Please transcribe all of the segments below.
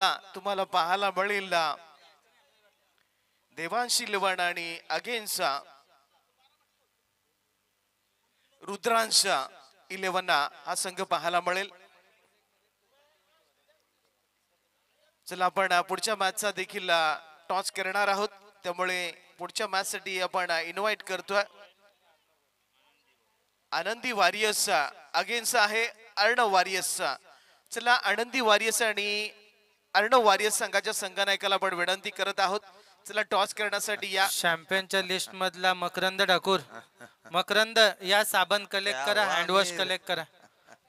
तुम्हाला पाहायला मिळेल देवांशी लिवण आणि अगेन्सा रुद्रांश 11 हा संघ पाहायला मिळेल. चला आपण पुढच्या मॅचचा देखील टॉस करणार आहोत, त्यामुळे पुढच्या मॅच साठी आपण इन्व्हाइट करतोय आनंदी वॉरियर्स अगेन्स्ट आहे अर्णव वॉरियर्स. चला आनंदी वॉरियर्स आणि अर्णव वॉरियर्स संघाच्या संघनायकाला आपण विनंती करत आहोत. चला टॉस करण्यासाठी या. चॅम्पियनच्या लिस्ट मधला मकरंद ठाकूर. मकरंद या साबण कलेक्ट करा, हँडवॉश कलेक्ट करा.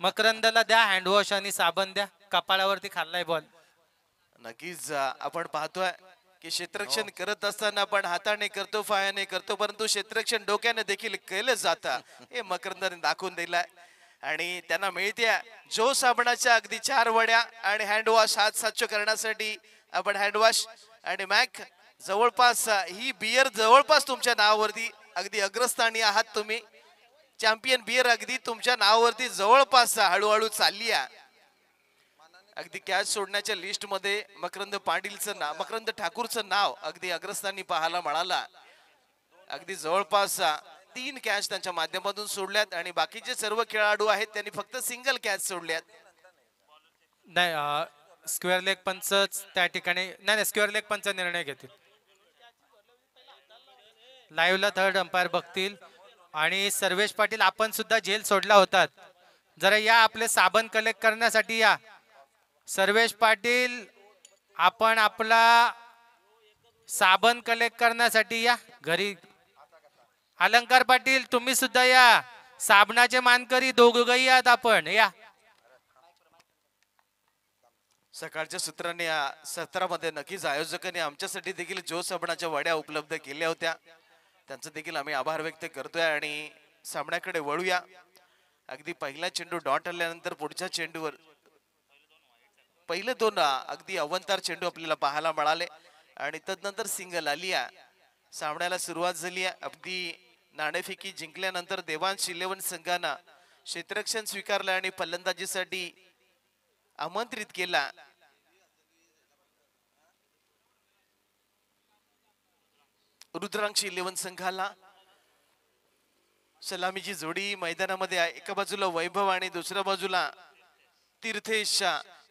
मकरंदला द्या हँडवॉश आणि साबण द्या, कपाळावरती खाल्लाय बॉल. नक्कीच आपण पाहतोय की क्षेत्ररक्षण करत असताना आपण हाताने करतो, पायाने करतो, परंतु क्षेत्ररक्षण डोक्याने देखील केलं जातं हे मकरंदाने दाखवून दिलंय. आणि त्यांना मिळते जो साबणाच्या अगदी 4 वड्या आणि हँडवॉश हात स्वच्छ करण्यासाठी आपण हँडवॉश आणि मॅक जवळपास ही बियर जवळपास तुमच्या नावावरती अगदी अग्रस्थानी आहात तुम्ही. चॅम्पियन बियर अगदी तुमच्या नावावरती जवळपास हळूहळू चालली आहे. अगदी कॅच सोडण्याच्या लिस्ट मध्ये मकरंद पाटीलचं नाव, मकरंद ठाकूरचं नाव अगदी अग्रस्थानी पाहायला मिळाला. अगदी जवळपास 3 कॅच त्यांच्या माध्यमातून सोडल्यात आणि बाकीचे सर्व खेळाडू आहेत त्यांनी फक्त सिंगल कॅच सोडल्यात. नाही, स्क्वेअर लेग पंच त्या ठिकाणी नाही, स्क्वेअर लेग पंच निर्णय घेतील. लाईव्हला थर्ड अंपायर बघतील. आणि सर्वेश पाटील आपण सुद्धा जेल सोडला होता, जरा या आपले साबण कलेक्ट करण्यासाठी या. सर्वेश पाटील आपण आपला साबण कलेक्ट करण्यासाठी या घरी. अलंकार पाटील तुम्ही सुद्धा या, साबणाचे मानकरी दोघंही आहात आपण, या. सकाळच्या सूत्रांनी या सत्रामध्ये नक्कीच आयोजकांनी आमच्यासाठी देखील जो साबणाच्या वड्या उपलब्ध केल्या होत्या त्यांचं देखील आम्ही आभार व्यक्त करतोय. आणि सामन्याकडे वळूया. अगदी पहिला चेंडू डॉट आल्यानंतर पुढच्या चेंडूवर पहिले 2 अगदी अवंतार चेंडू आपल्याला पाहायला मिळाले आणि तदनंतर सिंगल आली. सामन्याला सुरुवात झाली आहे. अगदी नाणेफेकी जिंकल्यानंतर देवांश 11 संघानं क्षेत्ररक्षण स्वीकारलं आणि फलंदाजीसाठी आमंत्रित केला. रुद्रांश 11 संघाला सलामीची जोडी मैदानामध्ये आहे. एका बाजूला वैभव आणि दुसऱ्या बाजूला तीर्थेश.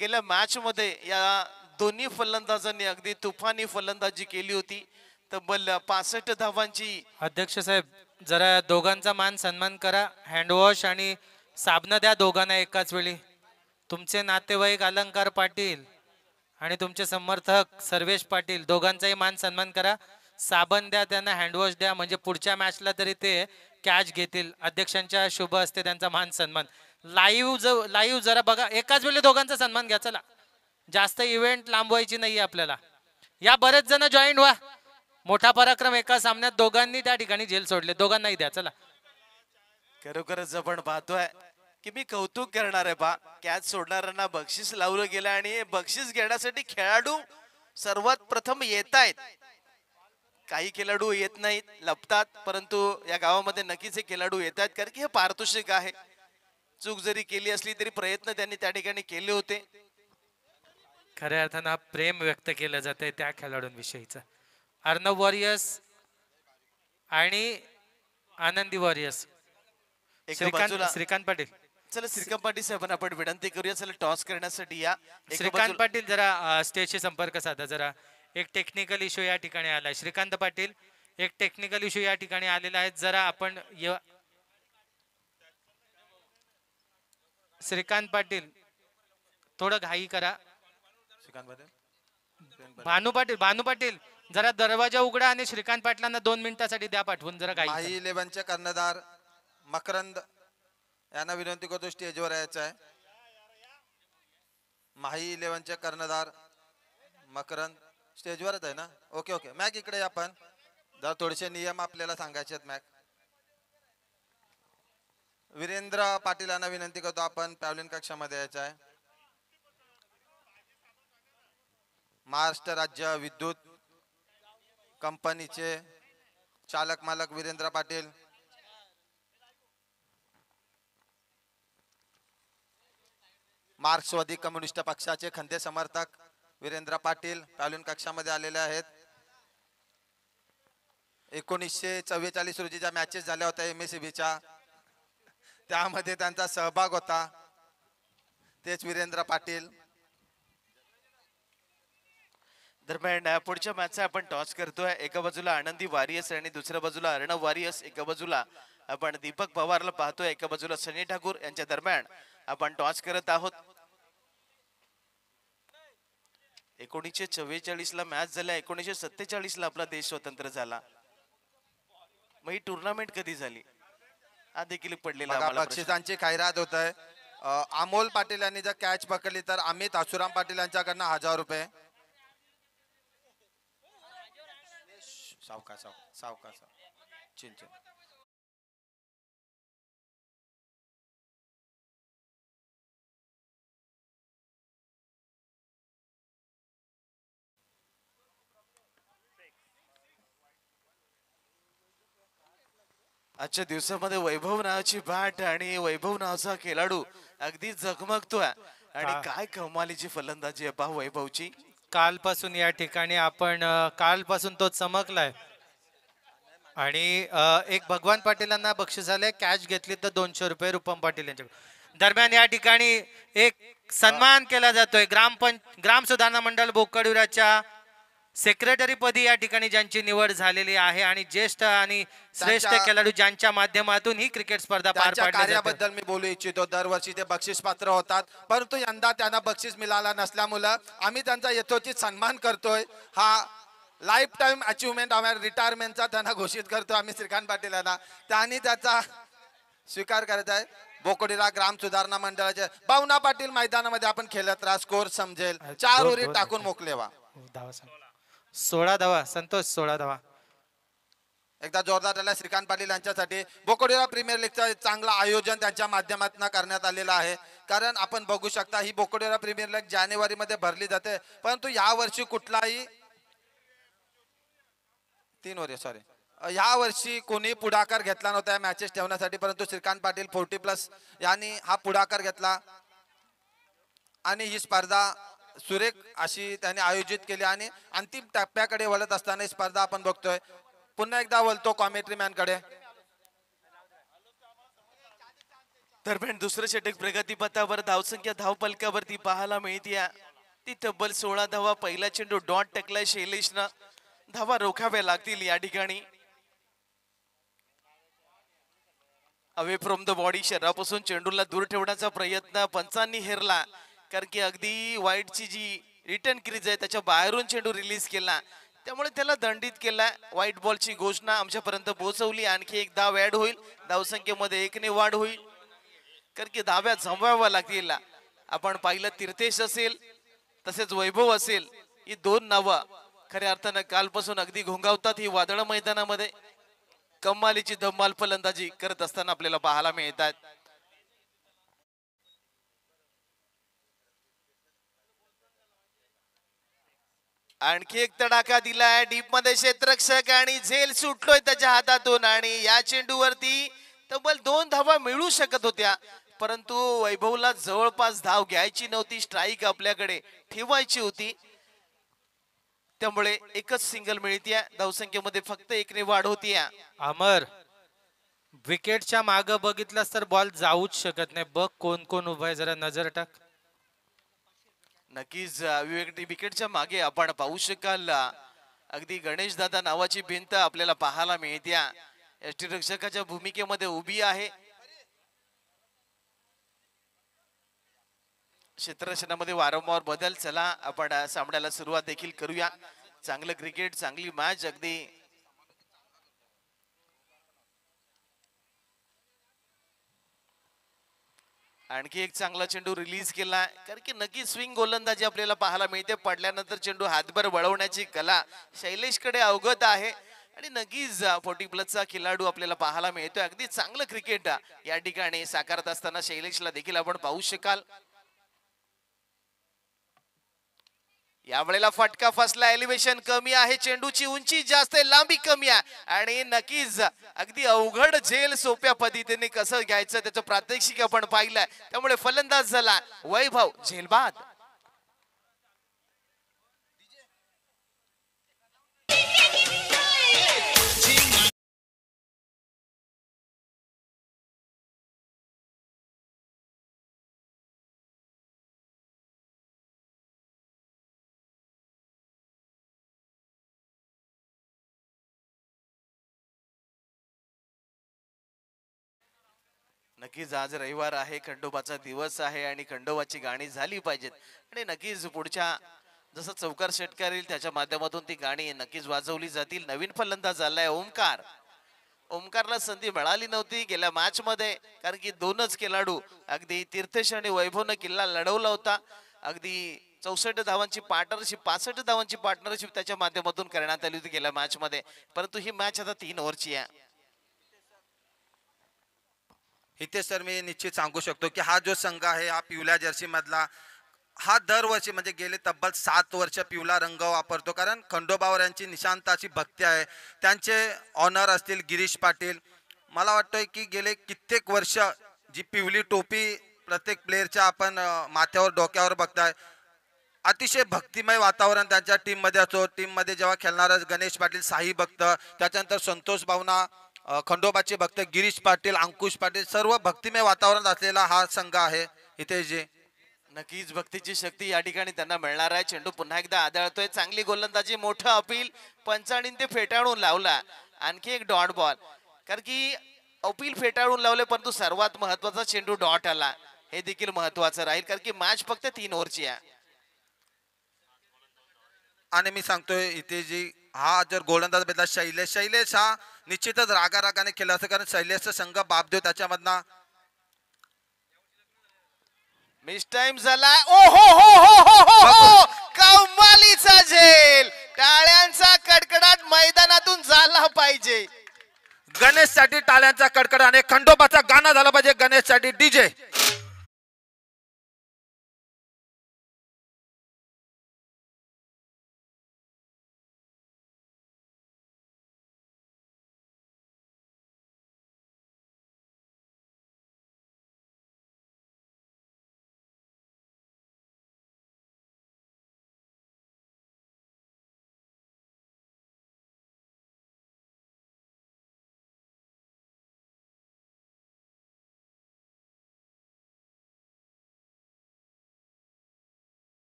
गेल्या मॅच मध्ये या दोन्ही फलंदाजांनी अगदी तुफानी फलंदाजी केली होती. तब्बल 65 धावांची. अध्यक्ष साहेब जरा दोघांचा मान सन्मान करा. हँडवॉश आणि साबण द्या दोघांना एकाच वेळी. तुमचे नातेवाईक अलंकार पाटील आणि तुमचे समर्थक सर्वेश पाटील दोघांचाही मान सन्मान करा. साबण द्या त्यांना, हँडवॉश द्या, म्हणजे पुढच्या मॅचला तरी ते कॅच घेतील. अध्यक्षांच्या शुभ असते त्यांचा मान सन्मान. लाईव्ह जरा बघा, एकाच वेळी दोघांचा सन्मान घ्या. चला जास्त इव्हेंट लांबवायची नाहीये आपल्याला. या बरेच जण जॉईन व्हा. मोठा पराक्रम एका सामन्यात दोघांनी त्या ठिकाणी जेल सोडले, दोघांनाही द्या. चला खरोखरच आपण पाहतोय की मी कौतुक करणार आहे बा, कॅच सोडणाऱ्यांना बक्षीस लावलं गेलं आणि बक्षीस घेण्यासाठी खेळाडू सर्वात प्रथम येत आहेत. काही खेळाडू येत नाहीत, लपतात, परंतु या गावामध्ये नक्कीच हे खेळाडू येत आहेत कारण की हे पारितोषिक आहे. चूक जरी केली असली तरी प्रयत्न त्यांनी त्या ठिकाणी केले होते. खऱ्या अर्थानं प्रेम व्यक्त केलं जाते त्या खेळाडूंविषयीचं. अर्णव वॉरियर्स आणि आनंदी वॉरियर्स. श्रीकांत पाटील. चला श्रीकांत पाटील साहेबांना आपण विनंती करूया, चला टॉस करण्यासाठी या. श्रीकांत पाटील जरा स्टेजशी संपर्क साधा. जरा एक टेक्निकल इश्यू या ठिकाणी आलाय. श्रीकांत पाटील एक टेक्निकल इश्यू या ठिकाणी आलेला आहे, जरा आपण श्रीकांत पाटील थोडं घाई करा. भानू पाटील जरा दरवाजा उघडा आणि श्रीकांत पाटलांना 2 मिनिटांसाठी द्या पाठवून. जरा घाई. माही 11चे कर्णधार मकरंद यांना विनंती करतो स्टेजवर यायचं आहे. माही 11चे कर्णधार मकरंद स्टेजवरच आहे ना? ओके ओके मॅक इकडे आपण जर थोडेसे नियम आपल्याला सांगायचे आहेत. मॅक वीरेंद्र पाटील यांना विनंती करतो आपण पॅव्हलिन कक्षामध्ये यायचं आहे. महाराष्ट्र राज्य विद्युत कंपनीचे चालक मालक वीरेंद्र पाटील, मार्क्सवादी कम्युनिस्ट पक्षाचे खंदे समर्थक वीरेंद्र पाटील पॅल्यून कक्षामध्ये आलेले आहेत. 1944 रोजी ज्या मॅचेस झाल्या होत्या MSCBच्या त्यामध्ये त्यांचा सहभाग होता. तेच वीरेंद्र पाटील. दरम्यान पुढच्या मॅचचा आपण टॉस करतोय. एका बाजूला आनंदी वारियस आणि दुसऱ्या बाजूला अर्णव वारियस. एका बाजूला आपण दीपक पवारला पाहतोय, एका बाजूला सनी ठाकूर यांच्या दरम्यान आपण टॉस करत आहोत. 1944 ला मॅच झाल्या, 1947 ला आपला देश स्वतंत्र झाला. मग ही टुर्नामेंट कधी झाली हा देखील पडलेला बघा, आम्हाला प्रश्न. बक्षिसांची खैरात होत आहे. अमोल पाटील यांनी जर कॅच पकडली तर अमित आसुराम पाटील यांच्याकडनं 1000 रुपये. सावका सावका चिंचन. आजच्या दिवसामध्ये वैभव नावाची बॅट आणि वैभव नावाचा खेळाडू अगदी झगमगतोय आणि काय कमालीची फलंदाजी आहे पहा वैभवची. कालपासून या ठिकाणी आपण कालपासून तो चमकलाय. आणि एक भगवान पाटीलांना बक्षीस आले, कॅच घेतली तर 200 रुपये रूपम पाटील यांच्याकडे. दरम्यान या ठिकाणी एक सन्मान केला जातोय ग्राम सुधारणा मंडळ बोकडुराच्या सेक्रेटरी पदी या ठिकाणी ज्यांची निवड झालेली आहे आणि ज्येष्ठ आणि श्रेष्ठ खेळाडू ज्यांच्या माध्यमातून ही क्रिकेट स्पर्धा पार त्यांच्या पाडली जाते. कार्याबद्दल मी बोलू इच्छितो. दरवर्षी ते बक्षीस पात्र होतात, परंतु यंदा त्यांना बक्षीस मिळाला नसल्यामुळे आम्ही त्यांचा यथोचित सन्मान करतोय. हा लाईफ टाइम अचिव्हमेंट आम्हाला रिटायरमेंटचा त्यांना घोषित करतो आम्ही श्रीकांत पाटील यांना. त्यांनी त्याचा स्वीकार करत आहे. बोकोडीरा ग्राम सुधारणा मंडळाचे भावना पाटील मैदानामध्ये आपण खेळत राहा, स्कोर समजेल. 4 ओव्हरी टाकून मोकलेवा. 16 धावा संतोष, 16 धावा. एकदा जोरदार झाला श्रीकांत पाटील यांच्यासाठी. बोकोडीरा प्रीमियर लीगचं चांगलं आयोजन त्यांच्या माध्यमातून करण्यात आलेलं आहे. कारण आपण बघू शकता ही बोकोडीरा प्रीमियर लीग जानेवारी मध्ये भरली जाते, परंतु या वर्षी कुठलाही 3 ओव्हर सॉरी या वर्षी कोणी पुढाकार घेतला नव्हता मॅचेस ठेवण्यासाठी, परंतु श्रीकांत पाटील 40+ यांनी हा पुढाकार घेतला आणि ही स्पर्धा सुरेख अशी त्यांनी आयोजित केली. आणि अंतिम टप्प्याकडे वळत असताना ही स्पर्धा आपण बघतोय. पुन्हा एकदा वळतो कॉमेंट्री मॅन कडे. दरम्यान दुसरं षटक प्रगतीपथावर धावसंख्या धावपलकावरती पाहायला मिळते. ती तब्बल 16 धावा. पहिला चेंडू डॉट टाकलाय शैलेशनं. धावा रोखाव्या लागतील या ठिकाणी. अवे फ्रॉम द बॉडी शरीरापासून चेंडूला दूर ठेवण्याचा प्रयत्न पंचांनी हेरला, कारण की अगदी वाईटची जी रिटर्न क्रीज आहे त्याच्या बाहेरून चेंडू रिलीज केला, त्यामुळे त्याला दंडित केला. व्हाईट बॉलची घोषणा आमच्यापर्यंत पोहोचवली. आणखी एक धाव ऍड होईल, धावसंख्येमध्ये 1 ने वाढ होईल, कारण की धाव्या जमवाव्या लागतील. आपण पाहिलं तीर्थेश असेल तसेच वैभव असेल, ही 2 नावं खऱ्या अर्थानं कालपासून अगदी घोंगावतात. ही वादळ मैदानामध्ये कमालीची धम्माल फलंदाजी करत असताना आपल्याला पाहायला मिळतात. आणखी एक तडाखा दिलाय डीप मध्ये क्षेत्ररक्षक आणि झेल सुटलोय त्याच्या हातातून. आणि या चेंडूवरती तब्बल 2 धावा मिळू शकत होत्या, परंतु वैभवला जवळपास धाव घ्यायची नव्हती, स्ट्राईक आपल्याकडे ठेवायची होती, त्यामुळे एकच सिंगल मिळते. धावसंख्येमध्ये फक्त 1 ने वाढ होती. अमर, विकेटच्या मागे बघितलास तर बॉल जाऊच शकत नाही. बघ कोण कोण उभा आहे, जरा नजर टाक. नक्कीच विकेटच्या मागे आपण पाहू शकाल अगदी गणेश दादा नावाची भिंत आपल्याला पाहायला मिळते. यष्टीरक्षकाच्या भूमिकेमध्ये उभी आहे. क्षेत्ररक्षणामध्ये वारंवार बदल. चला आपण सामन्याला सुरुवात देखील करूया. चांगलं क्रिकेट, चांगली मॅच. अगदी आणखी एक चांगला चेंडू रिलीज केला, कारण की नक्की स्विंग गोलंदाजी आपल्याला पाहायला मिळते. पडल्यानंतर चेंडू हातभर वळवण्याची कला शैलेशकडे अवगत आहे आणि नक्कीच 40+ खेळाडू आपल्याला पाहायला मिळतोय. अगदी चांगलं क्रिकेट या ठिकाणी साकारत असताना शैलेशला देखील आपण पाहू शकाल. यावेळेला फटका फसला, एलिव्हेशन कमी आहे, चेंडूची उंची जास्त आहे, लांबी कमी आहे आणि नक्कीच अगदी अवघड झेल सोप्या पद्धतीने कसं घ्यायचं त्याचं प्रात्यक्षिक आपण पाहिलंय. त्यामुळे फलंदाज झाला वैभव झेलबाद. नक्कीच आज रविवार आहे, खंडोबाचा दिवस आहे आणि खंडोबाची गाणी झाली पाहिजेत आणि नक्कीच पुढच्या जसं चौकार षटकार येईल त्याच्या माध्यमातून ती गाणी नक्कीच वाजवली जातील. नवीन फलंदाज आलाय ओमकार. ओमकारला संधी मिळाली नव्हती गेल्या मॅच मध्ये, कारण की दोनच खेळाडू अगदी तीर्थेश आणि वैभवनं किल्ला लढवला होता. अगदी 64 धावांची पार्टनरशिप, 65 धावांची पार्टनरशिप त्याच्या माध्यमातून करण्यात आली होती गेल्या मॅच मध्ये. परंतु ही मॅच आता 3 ओव्हरची आहे. इथे सर मी निश्चित सांगू शकतो की हा जो संघ आहे हा पिवळ्या जर्सी मधला हा दरवर्षी म्हणजे गेले तब्बल 7 वर्ष पिवळा रंग वापरतो, कारण खंडोबावर यांची निशांताची भक्ती आहे. त्यांचे ऑनर असतील गिरीश पाटील, मला वाटतंय की गेले कित्येक वर्ष जी पिवळी टोपी प्रत्येक प्लेअरच्या आपण माथ्यावर डोक्यावर बघताय, अतिशय भक्तिमय वातावरण त्यांच्या टीम मध्ये असतो. टीम मध्ये जेव्हा खेळणारा गणेश पाटील साई भक्त, त्याच्यानंतर संतोष भावना खंडोबाचे भक्त, गिरीश पाटील, अंकुश पाटील, सर्व भक्तिमय वातावरण असलेला हा संघ आहे इथे जे. नक्कीच भक्तीची शक्ती या ठिकाणी त्यांना मिळणार आहे. चेंडू पुन्हा एकदा आदळतोय, चांगली गोलंदाजी, मोठं अपील, पंचांनी ते फेटाळून लावला. आणखी एक डॉट बॉल, कारण की अपील फेटाळून लावले परंतु सर्वात महत्वाचा चेंडू डॉट आला, हे देखील महत्वाचं राहील, कारण की मॅच फक्त 3 ओव्हरची आहे. आणि मी सांगतोय इथे जी हा जर गोलंदाज भेटला शैलेश हा निश्चितच रागारागाने केला असं, कारण शैलेशचा संघ बापदेव त्याच्यामधला मिस टाइम झाला. ओ हो हो हो हो हो हो, कमालीचा झेल, टाळ्यांचा कडकडाट मैदानातून झाला पाहिजे. गणेश साठी टाळ्यांचा कडकड आणि खंडोबाचा गाणं झाला पाहिजे गणेश साठी डीजे.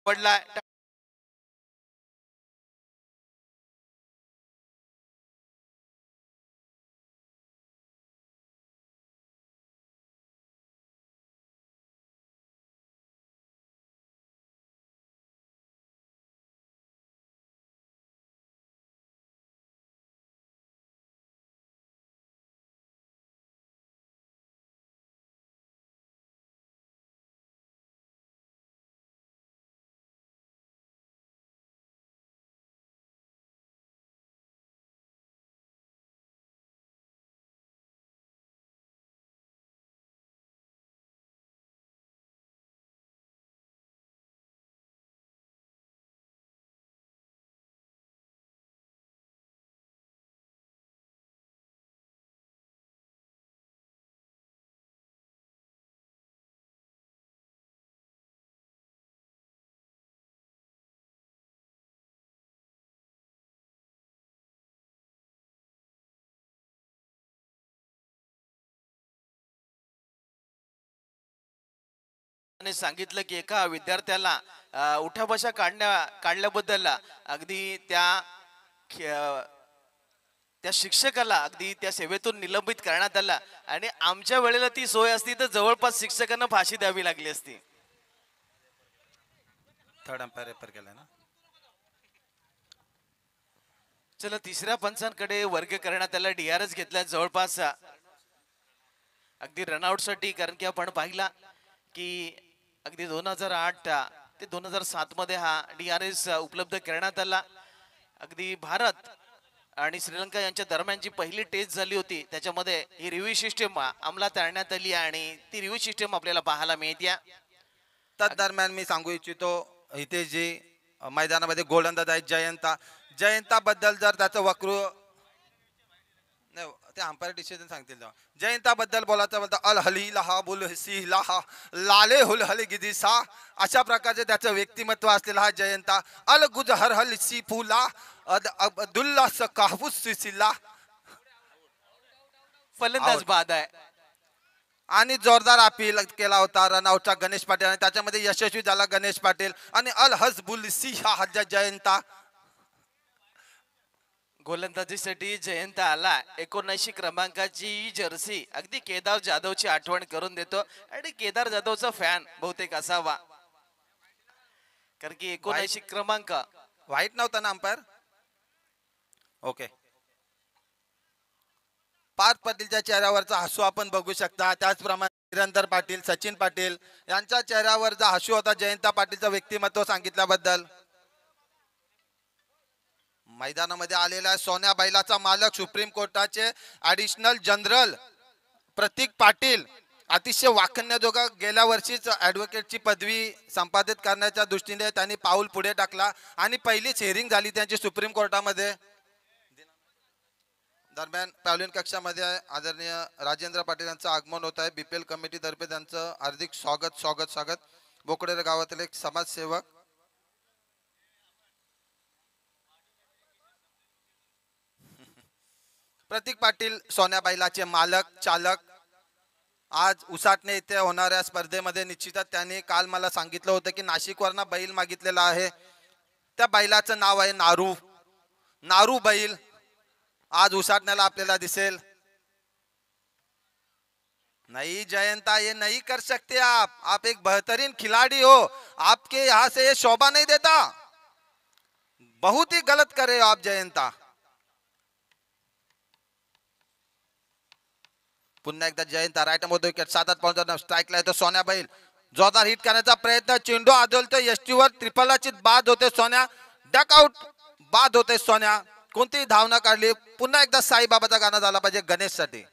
पडला. ने सांगितलं की एका विद्यार्थ्याला उठाबशा काढल्याबद्दल अगदी त्या शिक्षकाला अगदी त्या सेवेतून निलंबित करण्यात आला आणि आमच्या वेळेला ती सोय असती तर जवळपास शिक्षकांना फाशी द्यावी लागली असती. थर्ड अंपायर रेफर केला ना. चला तिसऱ्या पंचांकडे वर्ग करण्यात आला. डीआरएस घेतला जवळपास अगदी रनआउट साठी, कारण की आपण पाहिला की अगदी 2008 ते 2007 मध्ये हा डीआरएस उपलब्ध करण्यात आला. अगदी भारत आणि श्रीलंका यांच्या दरम्यानची पहिली टेस्ट झाली होती, त्याच्यामध्ये ही रिव्ह्यू सिस्टीम अंमलात आणण्यात आली आणि ती रिव्ह्यू सिस्टीम आपल्याला पाहायला मिळते. त्या दरम्यान मी सांगू इच्छितो इथे जी मैदानामध्ये गोलंदाज आहे जयंता बद्दल जर त्याचं वक्रू नाही ते अंपायर डिसिजन सांगतील. जयंता बद्दल बोलायचं बोलता अल हली लहा बुल सी लहा लाले हुल हल गिदिसा, अशा प्रकारचे त्याचं व्यक्तिमत्व असलेला हा जयंता. अल गुजहर हल सी फुला अब्दुल्ला सकाहुस सिला फलंदाज Out. बाद आहे. आणि जोरदार अपील केला होता रनआउटचा गणेश पाटील आणि त्याच्यामध्ये यशस्वी झाला गणेश पाटील आणि अल हजबुल सिहा हज जयंता. गोलंदाजीसाठी जयंत आला. 79 क्रमांकाची जर्सी अगदी केदार जाधवची आठवण करून देतो आणि केदार जाधवचा फॅन बहुतेक असावा, कारण की 79 क्रमांक. वाईट नव्हता ना अंपायर. ओके. पार्थ पाटीलच्या चेहऱ्यावरचा हसू आपण बघू शकता. त्याचप्रमाणे निरंतर पाटील, सचिन पाटील यांच्या चेहऱ्यावरचा हसू होता जयंता पाटीलचं व्यक्तिमत्व सांगितल्याबद्दल. मैदानामध्ये आलेला सोन्या बैलाचा मालक सुप्रीम कोर्टाचे ऍडिशनल जनरल प्रतीक पाटील. अतिशय वाखण्याजोगा गेल्या वर्षीच ऍडव्होकेटची पदवी संपादित करण्याच्या दृष्टीने त्यांनी पाऊल पुढे टाकला आणि पहिलीच हिअरिंग झाली त्यांची सुप्रीम कोर्टामध्ये. दरम्यान पॅव्हलियन कक्षामध्ये आदरणीय राजेंद्र पाटील यांचं आगमन होत आहे. बीपीएल कमिटी तर्फे त्यांचं हार्दिक स्वागत स्वागत स्वागत. बोकडेर गावातील एक समाजसेवक. प्रतीक पाटील सोन्या बैलाचे मालक चालक. आज उसाटणे येथे होणाऱ्या स्पर्धेमध्ये निश्चितच त्यांनी काल मला सांगितलं होतं की नाशिकवरनं बैल मागितलेला आहे. त्या बैलाचं नाव आहे नारू. नारू बैल आज उसाटण्याला आपल्याला दिसेल. नहीं जयंता, ये नहीं कर सकते आप एक बेहतरीन खिलाड़ी हो. आपके यहाँ से ये शोभा नहीं देता. बहुत ही गलत कर रहे हो आप जयंता. पुन्हा एकदा जयंता राईट मध्ये विकेट. 7 पाऊंड स्ट्राईकला येतो सोन्या बैल. जोरदार हिट करण्याचा प्रयत्न. चेंडू आदळतो यष्टीवर. त्रिफलाची बाद होते सोन्या. डकआउट बाद होते सोन्या. कोणतीही धावना काढली. पुन्हा एकदा साईबाबाचा गाणं झाला पाहिजे गणेश साठी.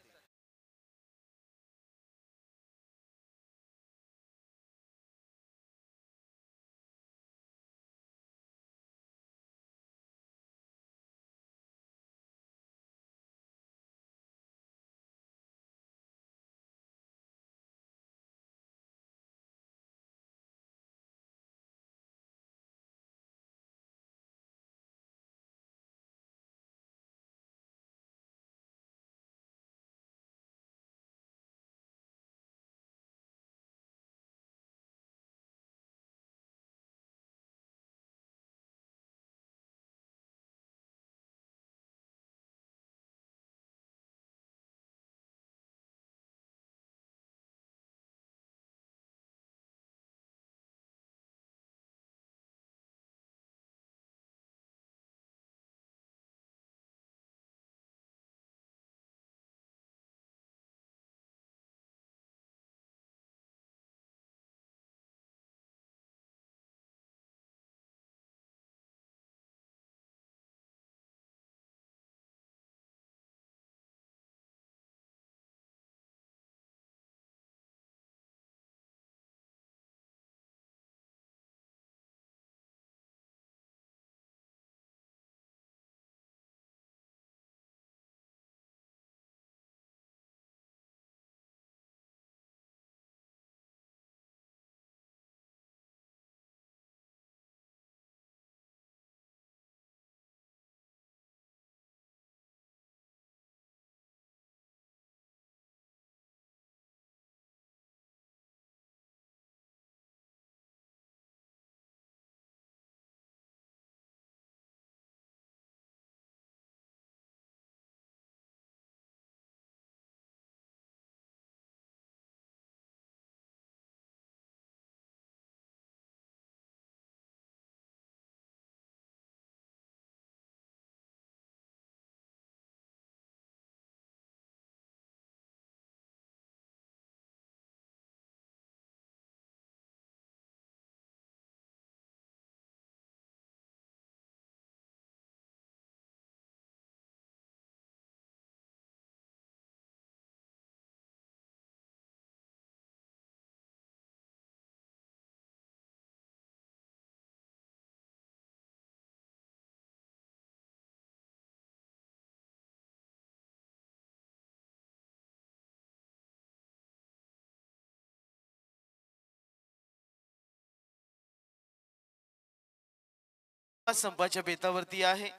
संपाच्या बेतावरती आहे.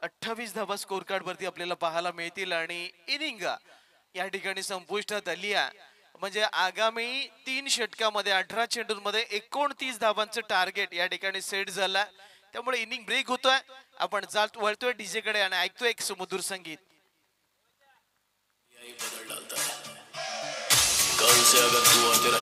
28 धावा स्कोर कार्ड वरती आपल्याला पाहायला मिळतील आणि इनिंग या ठिकाणी संपुष्टात आली आहे. म्हणजे आगामी 3 षटकामध्ये 18 चेंडूंमध्ये 29 धावांचं टार्गेट या ठिकाणी सेट झालं. त्यामुळे इनिंग ब्रेक होतोय. आपण जात वळतोय डीजे कडे आणि ऐकतोय एक सुमधुर संगीत. कल से अगर तू और तेरा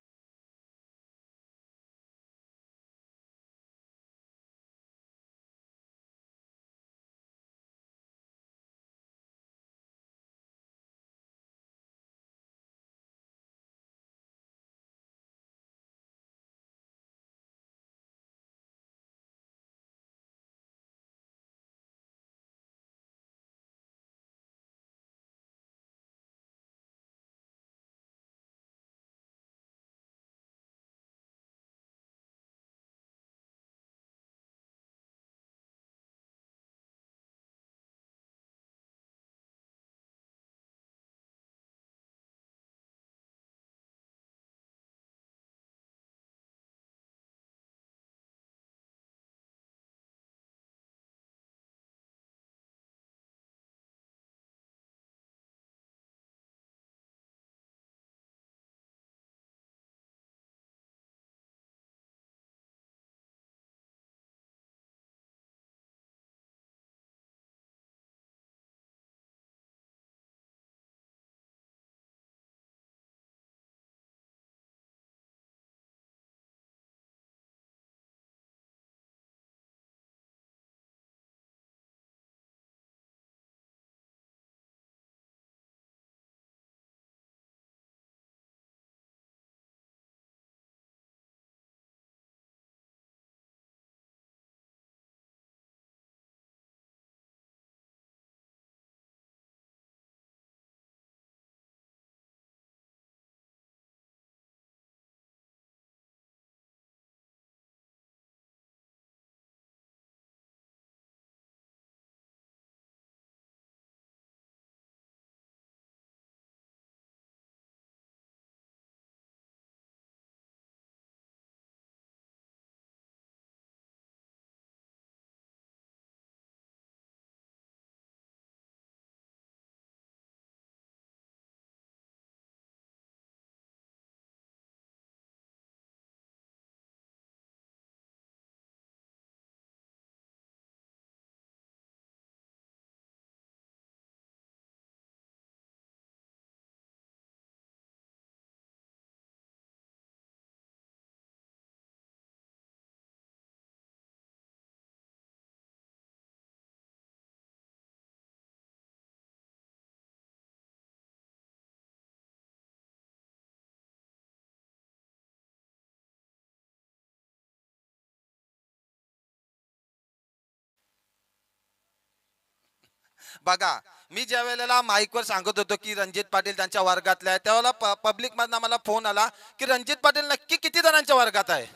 बघा, मी ज्या वेळेला माईकवर सांगत होतो की रणजित पाटील त्यांच्या वर्गातले आहे, त्यावेळेला पब्लिक मधनं मला फोन आला की रणजित पाटील नक्की किती जणांच्या वर्गात आहे.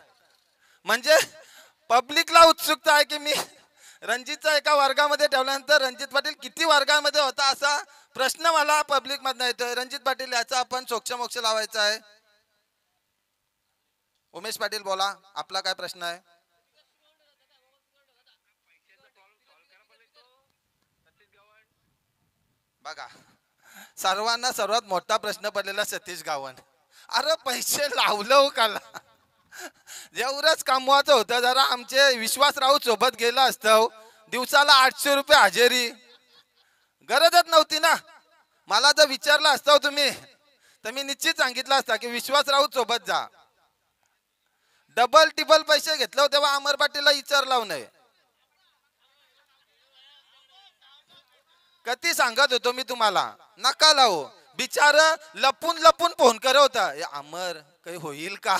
म्हणजे पब्लिकला उत्सुकता आहे की मी रणजितचा एका वर्गामध्ये ठेवल्यानंतर रणजित पाटील किती वर्गामध्ये होता असा प्रश्न मला पब्लिक मधनं येतोय. रणजित पाटील याचा आपण सोक्षमोक्ष लावायचा आहे. उमेश पाटील बोला, आपला काय प्रश्न आहे. बघा, सर्वांना सर्वात मोठा प्रश्न पडलेला सतीश गावण. अरे पैसे लावलं काला, जेवढंच कमवायचं होतं जरा आमचे विश्वासराव सोबत गेलं असतं. दिवसाला 800 रुपये हजेरी, गरजच नव्हती ना. मला जर विचारलं असतं तुम्ही तर मी निश्चित सांगितलं असतं की विश्वासराव सोबत जा. डबल टिबल पैसे घेतले तेव्हा अमर पाटीलला विचारला नाही. कधी सांगत होतो मी तुम्हाला नका लावू. बिचार लपून लपून फोन करत होता, अमर काही होईल का.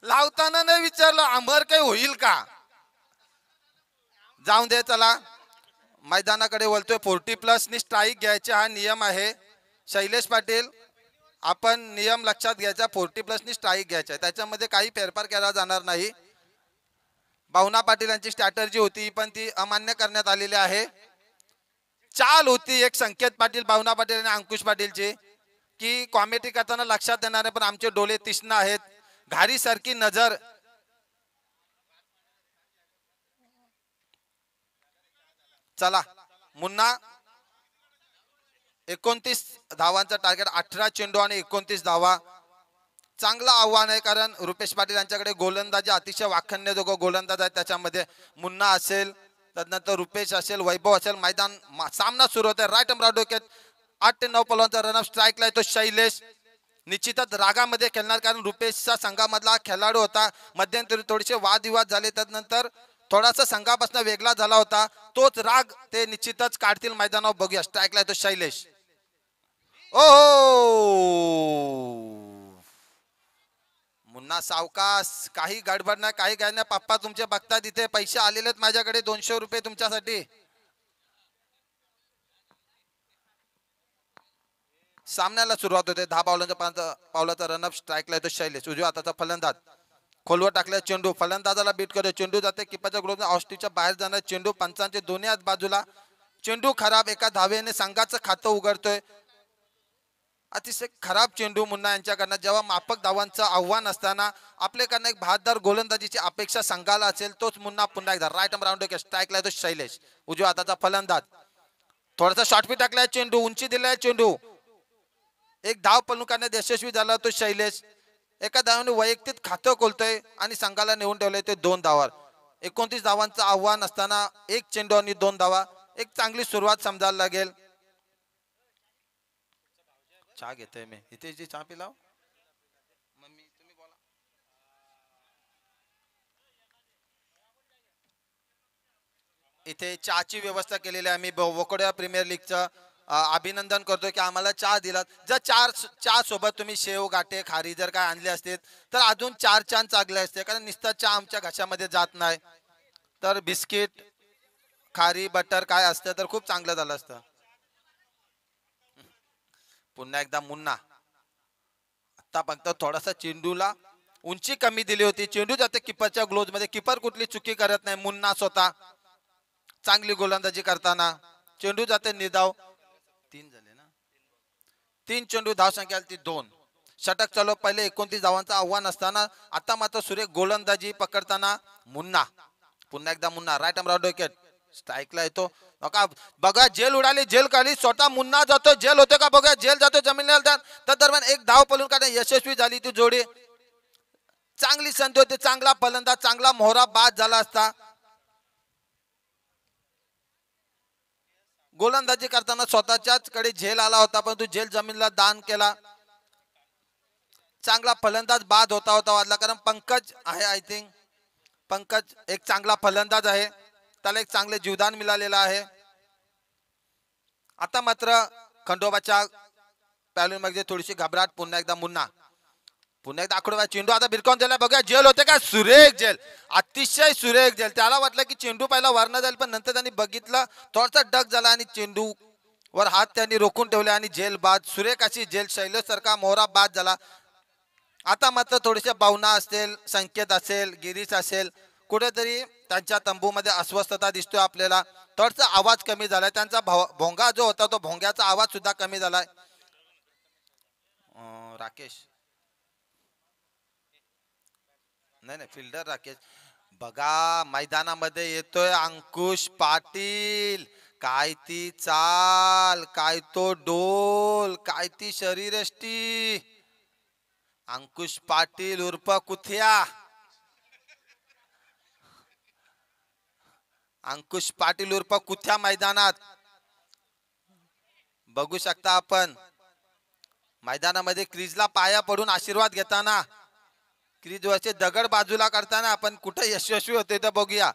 लावताना नाही विचारलं अमर काही होईल का. जाऊन दे, चला मैदानाकडे बोलतोय. 40+ नि स्ट्राईक घ्यायचा हा नियम आहे. शैलेश पाटील, आपण नियम लक्षात घ्यायचा. 40+ नि स्ट्राईक घ्यायचा, त्याच्यामध्ये काही फेरफार केला जाणार नाही. भावना पाटील यांची स्ट्रॅटर्जी होती पण ती अमान्य करण्यात आलेली आहे. चाल होती एक संकेत पाटील, भावना पाटील आणि अंकुश पाटीलची की कॉमेडी करताना लक्षात येणार आहे पण आमचे डोळे तीक्ष्ण आहेत. घारी सारखी नजर. चला मुन्ना 29 धावांचा टार्गेट, 18 चेंडू आणि 29 धावा. चांगलं आव्हान आहे, कारण रुपेश पाटील यांच्याकडे गोलंदाजी अतिशय वाखाणण्य दोघं गोलंदाज आहेत. त्याच्यामध्ये मुन्ना असेल, त्यानंतर रुपेश असेल, वैभव असेल. मैदान सामना सुरू होत आहे. राईट आर्म डोक्यात 8 ते 9 पलवांचा रनअप स्ट्राईकला येतो शैलेश. निश्चितच रागामध्ये खेळणार, कारण रुपेशचा संघामधला खेळाडू होता. मध्यंतरी थोडेसे वादविवाद झाले, त्यानंतर थोडासा संघापासून वेगळा झाला होता. तोच राग ते निश्चितच काढतील मैदानावर. बघूया, स्ट्राईकला येतो शैलेश. ओ मुन्ना सावकाश, काही गडबड नाही, काही काय नाही. पप्पा तुमचे बघतात, इथे पैसे आलेले आहेत माझ्याकडे, 200 रुपये तुमच्यासाठी. सामन्याला सुरुवात होते. 10 पावलाचा रनअप स्ट्राईकला येतो शैलेश. उजव्या हाताचा फलंदाज खोलवर टाकला चेंडू, फलंदाजाला बीट करतो. चेंडू जाते किपाच्या ग्लोव्हने ऑस्ट्रीच्या बाहेर जाणार चेंडू. पंचांचे दोन्ही हात बाजूला. चेंडू खराब, एका धावेने संघाचं खातं उघडतोय. अतिशय खराब चेंडू मुन्ना यांच्याकडनं. जेव्हा माफक धावांचं आव्हान असताना आपल्याकडनं एक बहादर गोलंदाजीची अपेक्षा संघाला असेल, तोच मुन्ना पुन्हा एकदा राईट आर्म राऊंड स्ट्राईकला येतो शैलेश. उजव्या हाताचा फलंदाज थोडासा शॉर्टपी टाकलाय चेंडू, उंची दिलाय चेंडू. एक धाव पळून काढण्यात यशस्वी झाला तो शैलेश. एका धावाने वैयक्तिक खातं खोलतोय आणि संघाला नेऊन ठेवलंय ते 2 धावावर. 29 धावांचं आव्हान असताना 1 चेंडू आणि 2 धावा. एक चांगली सुरुवात समजायला लागेल. चहा घेतोय मी इथे, जी चहा पिलाव मम्मी, तुम्ही बोला. इथे चहाची व्यवस्था केलेली आहे. आम्ही वकोडा प्रीमियर लीगचं अभिनंदन करतो की आम्हाला चहा दिलात. जर चहा सोबत तुम्ही शेव, गाठे, खारी जर काय आणले असते तर अजून 4 छान चांगले असते, कारण नुसता चहा आमच्या घशामध्ये जात नाही. तर बिस्किट, खारी, बटर काय असतं तर खूप चांगलं झालं असतं. पुन्हा एकदा मुन्ना. आता फक्त थोडासा चेंडूला उंची कमी दिली होती. चेंडू जाते किपरच्या ग्लोव्ज मध्ये. किपर कुठली चुकी करत नाही. मुन्ना स्वतः चांगली गोलंदाजी करताना. चेंडू जाते निर्धाव. 3 झाले ना, 3 चेंडू, धाव संख्या आली ती 2. षटक चालू. पहिले 29 धावांचं आव्हान असताना आता मात्र सुरेख गोलंदाजी पकडताना मुन्ना. पुन्हा एकदा Munna right arm round wicket स्ट्राईकला येतो. बघा जेल उडाली, जेल काढली. स्वतः मुन्ना जातो, जेल होते का बघा. जेल जातो जमिनीला. त्या दरम्यान एक धाव पळून काढण्यात यशस्वी झाली ती जोडी. चांगली संधी होती. चांगला फलंदाज, चांगला मोहरा बाद झाला असता. गोलंदाजी करताना स्वतःच्याच कडे झेल आला होता, परंतु झेल जमिनीला दान केला. चांगला फलंदाज बाद होता वाजला, कारण पंकज आहे. आय थिंक पंकज एक चांगला फलंदाज आहे, त्याला एक चांगले जीवदान मिळालेलं आहे. आता मात्र खंडोबाच्या पॅलून मध्ये थोडीशी घबराट. पुन्हा एकदा मुन्ना, पुन्हा एकदा आखडोबा. चेंडू आता बिरकावून दिला. बघा जेल होते का, सुरेख जेल, अतिशय सुरेख जेल. त्याला वाटलं की चेंडू पहिला वरनं जाईल, पण नंतर त्यांनी बघितलं थोडासा डग झाला आणि चेंडू वर हात त्यांनी रोखून ठेवले आणि जेल बाद. सुरेख अशी जेल. शैलेश सारखा मोहरा बाद झाला. आता मात्र थोडेसे भावना असेल, संकेत असेल, गिरीश असेल, कुठेतरी त्यांच्या तंबूमध्ये अस्वस्थता दिसतोय आपल्याला. थोडासा आवाज कमी झालाय. त्यांचा भोंगा जो होता तो भोंग्याचा आवाज सुद्धा कमी झालाय. राकेश नाही, फिल्डर राकेश. बघा मैदानामध्ये येतोय अंकुश पाटील. काय ती चाल, काय तो डोल, काय ती शरीरयष्टी. अंकुश पाटील उर्फ कुथिया. अंकुश पाटील उर्फ कुथ्या मैदानात बघू शकता आपण. मैदानामध्ये क्रीजला पाया पडून आशीर्वाद घेताना, क्रीजवरचे दगड बाजूला करताना आपण कुठे यशस्वी होते तर बघूया.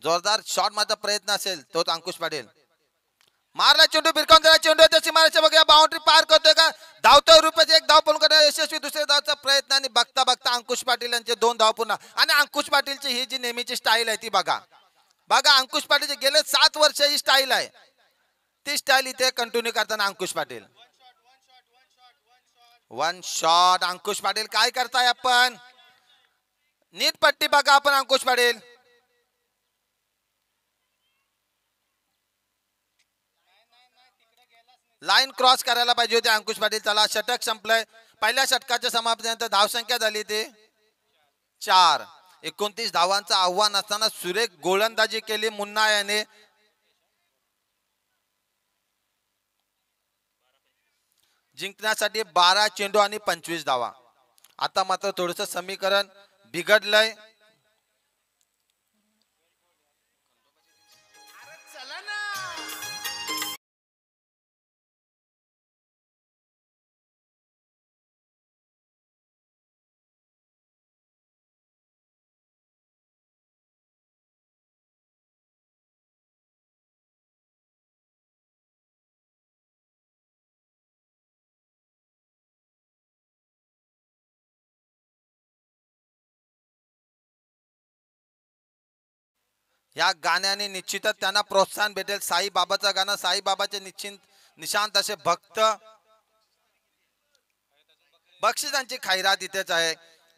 जोरदार शॉट मारचा प्रयत्न असेल तोच अंकुश पाटील. मारला चेंडू, बिरकावून दिला चेंडू. त्याची मारायचे बघूया. बाउंड्री पार करतोय का, धावतोय रुपयाचे. एक धाव पळून करण्याचा यशस्वी. दुसऱ्या धावचा प्रयत्न आणि बघता बघता अंकुश पाटील यांचे 2 धाव पुन्हा. आणि अंकुश पाटीलची ही जी नेहमीची स्टाईल आहे ती बघा. बघा अंकुश पाटीलचे गेले 7 वर्ष ही स्टाईल आहे. ती स्टाईल इथे कंटिन्यू करताना अंकुश पाटील. 1 शॉट. अंकुश पाटील काय करताय आपण, नीट पट्टी बघा आपण. अंकुश पाटील लाईन क्रॉस करायला पाहिजे होते अंकुश पाटील. चला षटक संपलंय. पहिल्या षटकाच्या समाप्तीनंतर धावसंख्या झाली ती 4. 29 धावांचं आव्हान असताना सुरेख गोलंदाजी केली मुन्ना याने. जिंकण्यासाठी 12 चेंडू आणि 25 धावा. आता मात्र थोडस समीकरण बिघडलंय. या गाण्याने निश्चितच त्यांना प्रोत्साहन भेटेल. साईबाबाचं गाणं, साईबाबाचे निशांत असे भक्त. बक्षिसांची खैरात इथेच आहे.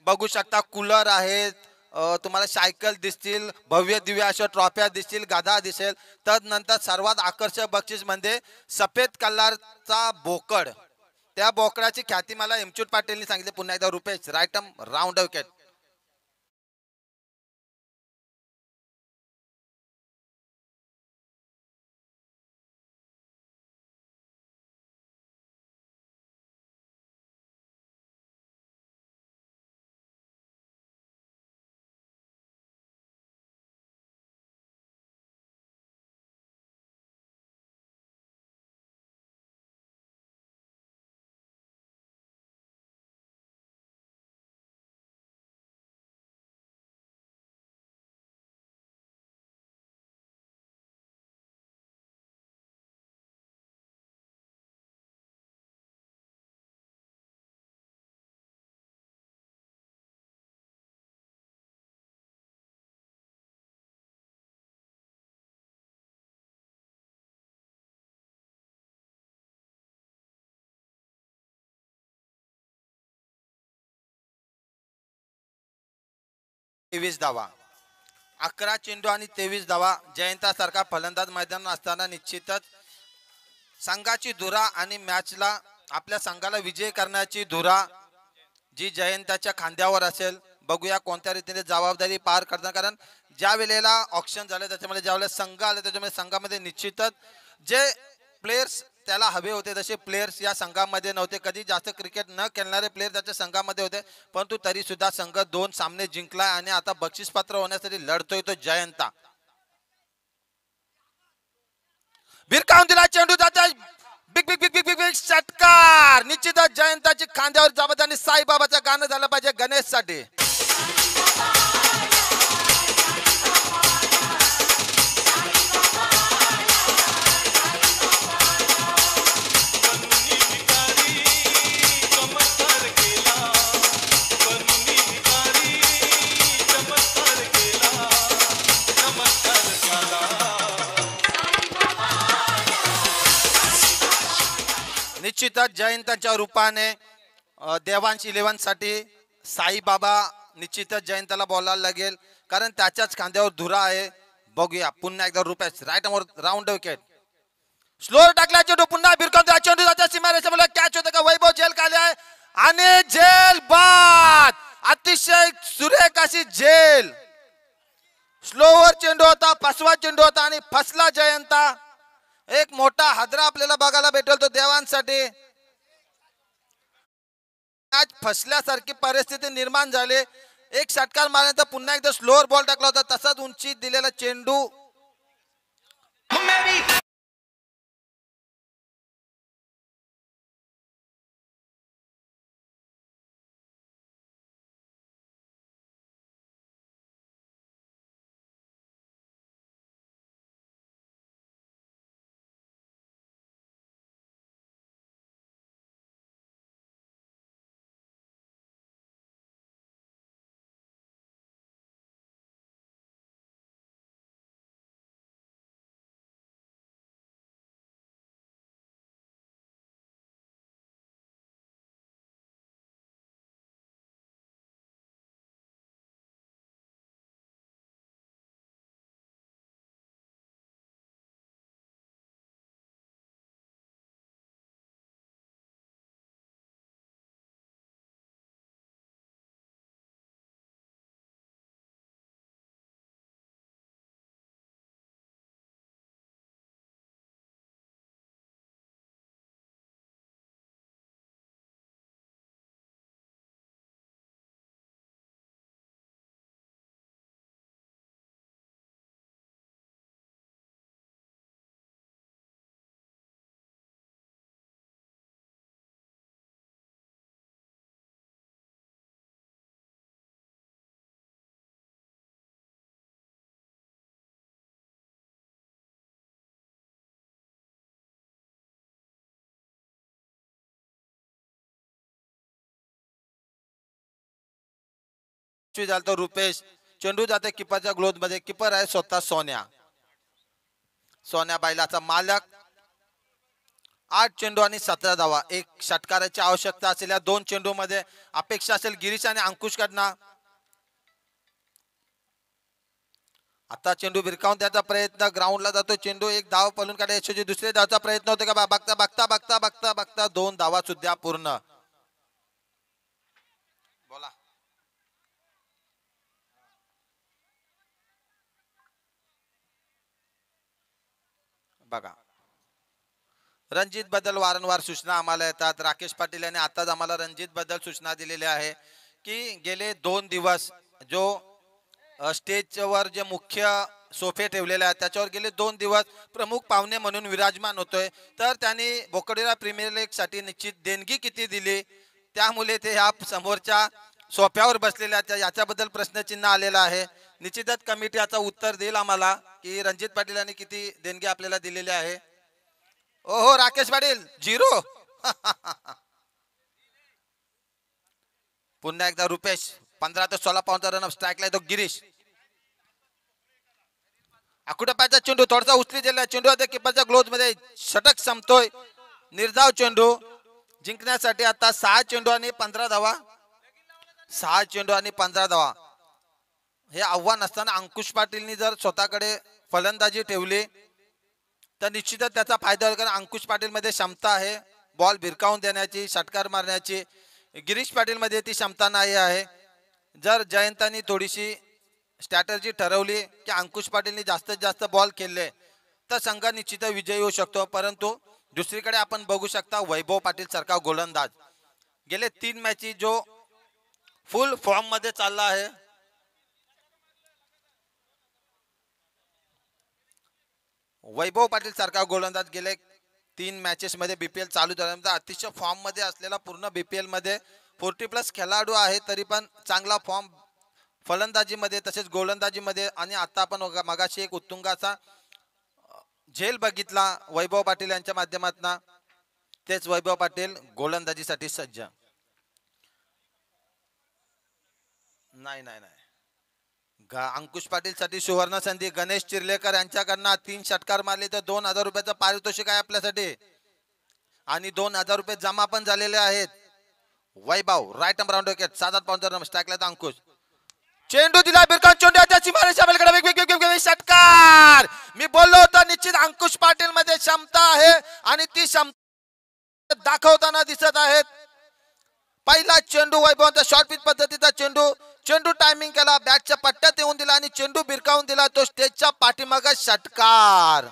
बघू शकता कूलर आहेत, तुम्हाला सायकल दिसतील, भव्य दिव्य अशा ट्रॉफ्या दिसतील, गदा दिसेल. तदनंतर सर्वात आकर्षक बक्षीस म्हणजे सफेद कलरचा बोकड. त्या बोकडाची ख्याती मला एमचूट पाटीलनी सांगितले. पुन्हा एकदा रुपेश रायटम राऊंड विकेट. तेवीस धावा. 11 चेंडू आणि 23 धावा. जयंतासारखा फलंदाज मैदानात असताना निश्चितच संघाची धुरा आणि मॅचला आपल्या संघाला विजय करण्याची धुरा जी जयंताच्या खांद्यावर असेल. बघूया कोणत्या रीतीने जबाबदारी पार करतात. कारण ज्या वेळेला ऑप्शन झाले त्याच्यामध्ये ज्या वेळेला संघ आले त्याच्यामध्ये संघामध्ये निश्चितच जे प्लेयर्स त्याला हवे होते तसे प्लेयर्स या संघामध्ये नव्हते. कधी जास्त क्रिकेट न खेळणारे प्लेयर त्याच्या संघामध्ये होते, परंतु तरी सुद्धा संघ 2 सामने जिंकलाय आणि आता बक्षीस पात्र होण्यासाठी लढतोय तो जयंता. भिरकावून दिला चेंडू जाता. Big big big big big big षटकार. निश्चितच जयंताची खांद्यावर जबाबदारी. साईबाबाचं गाणं झालं पाहिजे गणेश साठी. निश्चितच जयंताच्या रूपाने देवांश 11 साठी साईबाबा निश्चितच जयंताला बोलायला लागेल, कारण त्याच्याच खांद्यावर धुरा आहे. बघूया पुन्हा एकदा Rupesh right round wicket. Slower टाकला चेंडू. पुन्हा भिरकावून चेंडू जाता सीमारेषेवर. कॅच होतं का? वैभव जेल खाली आहे आणि जेल बाद. अतिशय सुरेख अशी जेल. स्लोवर चेंडू होता, फसवा चेंडू होता आणि फसला जयंता. एक मोठा हादरा आपल्याला बघायला भेटेल तो देवांसाठी. मॅच फसल्यासारखी परिस्थिती निर्माण झाली. एक षटकार मारल्यानंतर पुन्हा एकदा स्लोअर बॉल टाकला होता, तसाच उंची दिलेला चेंडू. झाला तो रुपेश. चेंडू जाते किपरच्या ग्लोथ मध्ये. किपर आहे स्वतः सोन्या. सोन्या बैलाचा मालक. 8 चेंडू आणि 17 धावा. एक षटकाराची आवश्यकता असलेल्या 2 चेंडू मध्ये अपेक्षा असेल गिरीश आणि अंकुश कडनं. आता चेंडू भिरकावून द्यायचा प्रयत्न. ग्राउंडला जातो चेंडू. एक धाव पळून काढा यशस्वी. दुसरे धावचा प्रयत्न होतो का बघता बघता बघता बघता बघता 2 धावा सुद्धा पूर्ण. बोला. बघा रणजित बद्दल वारंवार सूचना आम्हाला येतात. राकेश पाटील यांनी आताच आम्हाला रणजित बद्दल सूचना दिलेली आहे की गेले 2 दिवस जो स्टेजवर जे मुख्य सोफे ठेवलेले आहेत त्याच्यावर गेले 2 दिवस प्रमुख पाहुणे म्हणून विराजमान होतोय. तर त्यांनी बोकडीला प्रीमियर लीग साठी निश्चित देणगी किती दिली त्यामुळे ते ह्या समोरच्या सोफ्यावर बसलेल्या याच्याबद्दल प्रश्नचिन्ह आलेला आहे. निश्चितच कमिटी याचा उत्तर देईल आम्हाला की रणजित पाटील यांनी किती देणगी आपल्याला दिलेली आहे. ओहो राकेश पाटील 0. पुन्हा एकदा रुपेश. 15 ते 16 पाऊंडचा रन स्ट्राईकला येतो गिरीश. आकुटापायचा चेंडू थोडासा उचली दिला. चेंडू आता किपरच्या ग्लोथ मध्ये. षटक संपतोय. निर्धाव चेंडू जिंकण्यासाठी आता 6 चेंडू आणि 15 धावा. 6 चेंडू आणि 15 धावा हे आव्हान असताना अंकुश पाटीलनी जर स्वतःकडे फलंदाजी ठेवली तर निश्चितच त्याचा फायदा होईल. कारण अंकुश पाटील मध्ये क्षमता आहे बॉल भिरकावून देण्याची, षटकार मारण्याची. गिरीश पाटील मध्ये ती क्षमता नाही आहे. जर जयंतानी थोडीशी स्ट्रॅटर्जी ठरवली की अंकुश पाटीलनी जास्तीत जास्त बॉल खेळले तर संघ निश्चित विजयी होऊ शकतो. परंतु दुसरीकडे आपण बघू शकता वैभव पाटील सारखा गोलंदाज गेले 3 मॅची जो फुल फॉर्म मध्ये चालला आहे. वैभव पाटील सारखा गोलंदाज गेले 3 मॅचेस मध्ये बीपीएल चालू झाल्यानंतर अतिशय फॉर्म मध्ये असलेला पूर्ण बीपीएल मध्ये 40+ खेळाडू आहे तरी पण चांगला फॉर्म फलंदाजी मध्ये तसेच गोलंदाजी मध्ये. आणि आता आपण मगाशी एक उत्तुंगाचा झेल बघितला वैभव पाटील यांच्या माध्यमातून. तेच वैभव पाटील गोलंदाजीसाठी सज्ज. नाही नाही नाही अंकुश पाटील साठी सुवर्ण संधी. गणेश चिर्लेकर यांच्याकडनं 3 षटकार मारले तर 2000 रुपयाचं पारितोषिक आहे आपल्यासाठी आणि 2000 रुपये जमा पण झालेले आहेत. Vaibhav right number round wicket. 7-8 पाऊंडचा रन स्ट्राईकला तर अंकुश. चेंडू दिला भिरकावून. चेंडू त्याची मारायच्या पलीकडे वेगवेगळे षटकार. मी बोललो होतो निश्चित अंकुश पाटील मध्ये क्षमता आहे आणि ती क्षमता दाखवताना दिसत आहेत. पहिला चेंडू वैभवचा शॉर्ट पिच पद्धतीचा चेंडू. चेंडू टायमिंग केला, बॅटच्या पट्ट्यात येऊन दिला आणि चेंडू भिरकावून दिला. तो स्टेजच्या पाठीमागे षटकार.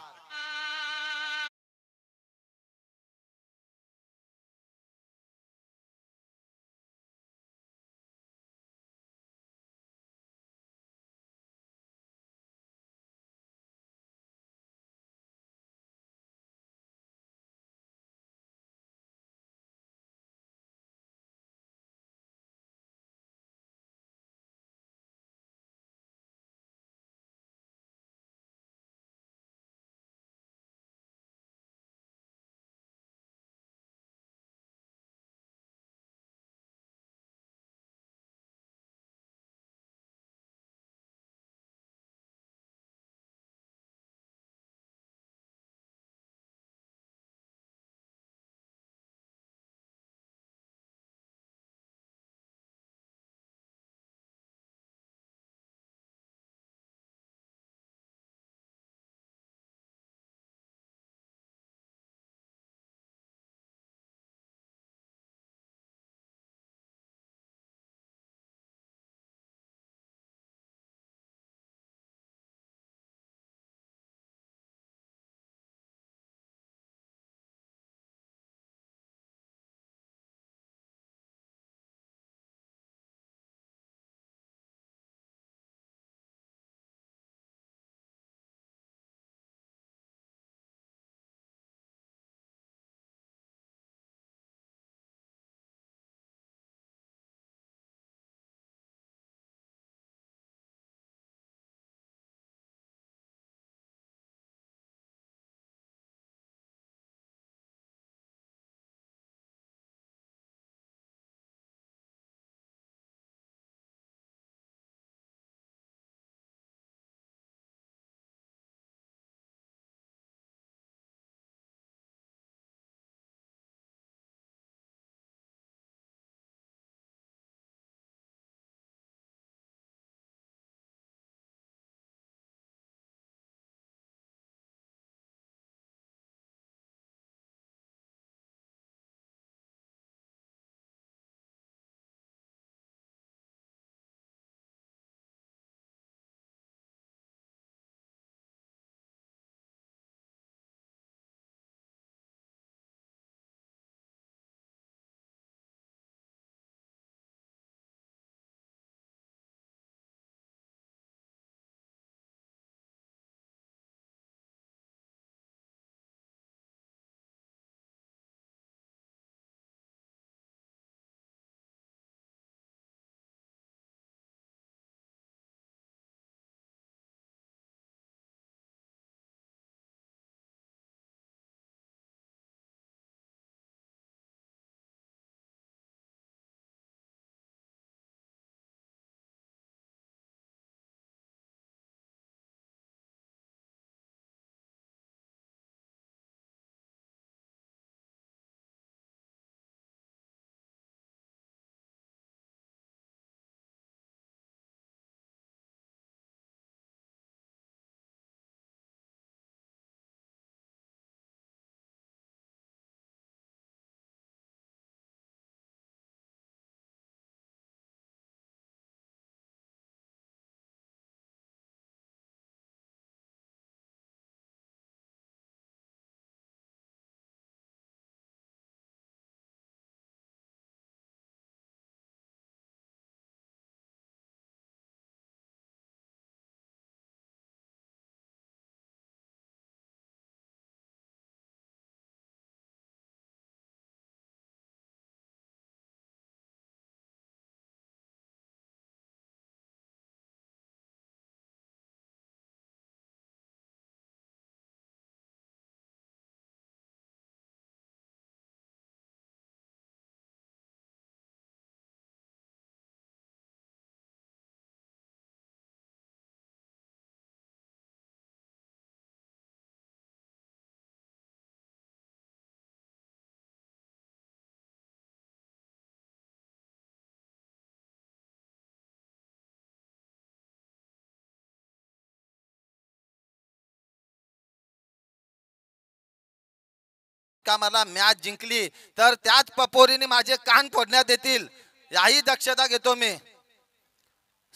का मला मॅच जिंकली तर त्याच पपोरीने माझे कान फोडण्यात येतील, याही दक्षता घेतो मी.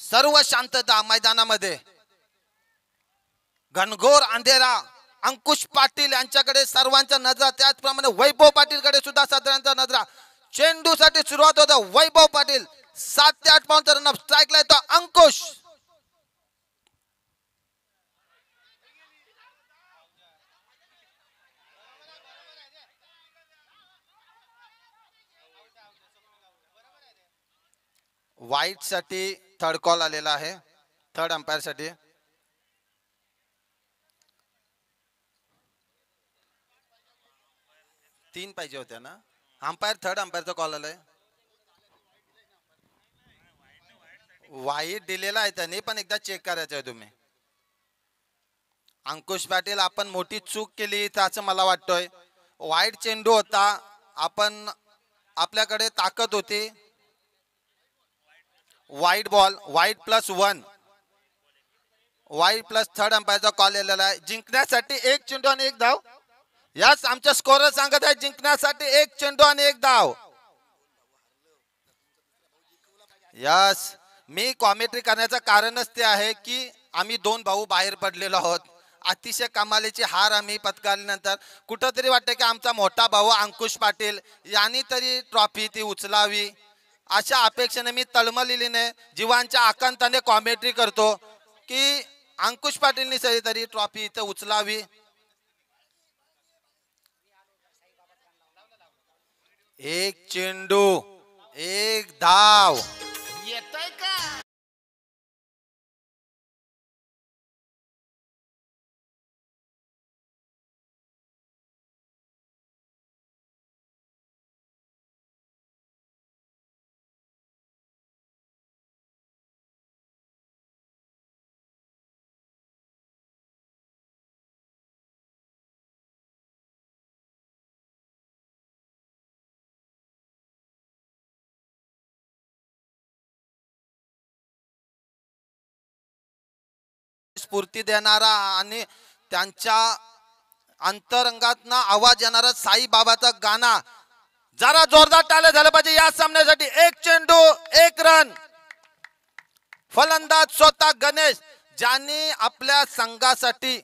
सर्व शांतता मैदानामध्ये. घनघोर अंधेरा. अंकुश पाटील यांच्याकडे सर्वांच्या नजरा, त्याचप्रमाणे वैभव पाटीलकडे सुद्धा सगळ्यांच्या नजरा. चेंडूसाठी सुरुवात होतं. वैभव पाटील 7 ते 8 पाऊंडचा रन स्ट्राईकला येतो अंकुश. वाईट साठी थर्ड कॉल आलेला आहे, थर्ड अंपायर साठी. तीन पाहिजे होत्या ना. अंपायर थर्ड अंपायरचा कॉल आलाय. वाईट दिलेला आहे त्यांनी, पण एकदा चेक करायचं आहे तुम्ही. अंकुश पाटील आपण मोठी चूक केली तर असं मला वाटतोय. वाईट चेंडू होता, आपण आपल्याकडे ताकद होती. वाईट बॉल, वाईट +1, वाईट प्लस थर्ड अंपायरचा कॉल आलेला आहे. जिंकण्यासाठी 1 चेंडू आणि 1 धाव. याच आमच्या स्कोरर सांगत आहे जिंकण्यासाठी 1 चेंडू आणि 1 धाव. यस, मी कॉमेंट्री करण्याचं कारणच ते आहे की आम्ही 2 भाऊ बाहेर पडलेलो आहोत. अतिशय कमालीची हार आम्ही पत्करल्यानंतर कुठंतरी वाटतं की आमचा मोठा भाऊ अंकुश पाटील यांनी तरी ट्रॉफी ती उचलावी, अशा अपेक्षेने मी तळमळीने जीवांच्या आकांताने कॉमेंट्री करतो की अंकुश पाटीलनी तरी ट्रॉफी इथं उचलावी. एक चेंडू 1 धाव. येतोय का? स्फूर्ती देणारा आणि त्यांच्या अंतरंगातनं आवाज येणारा साई बाबाचा गाणं. जरा जोरदार टाळ्या झाल्या पाहिजे या सामन्यासाठी. 1 चेंडू 1 रन. फलंदाज स्वतः गणेश, ज्यांनी आपल्या संघासाठी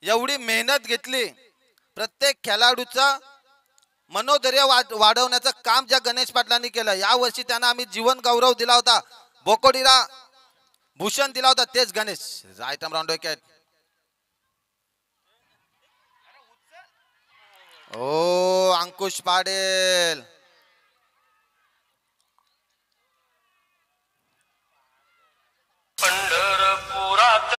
एवढी मेहनत घेतली. प्रत्येक खेळाडूचं मनोधैर्य वाढवण्याचं काम ज्या गणेश पाटलांनी केलं. या वर्षी त्यांना आम्ही जीवन गौरव दिला होता, बोकोडीला भूषण दिला होता, तेच Ganesh. Right arm round wicket. ओ अंकुश पाटील. पंढरपुरात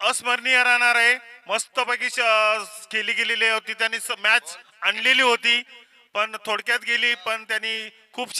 अस्मरणीय राहणार आहे. मस्तपैकी केली गेलेली होती, त्यांनी मॅच आणलेली होती पण थोडक्यात गेली, पण त्यांनी खूप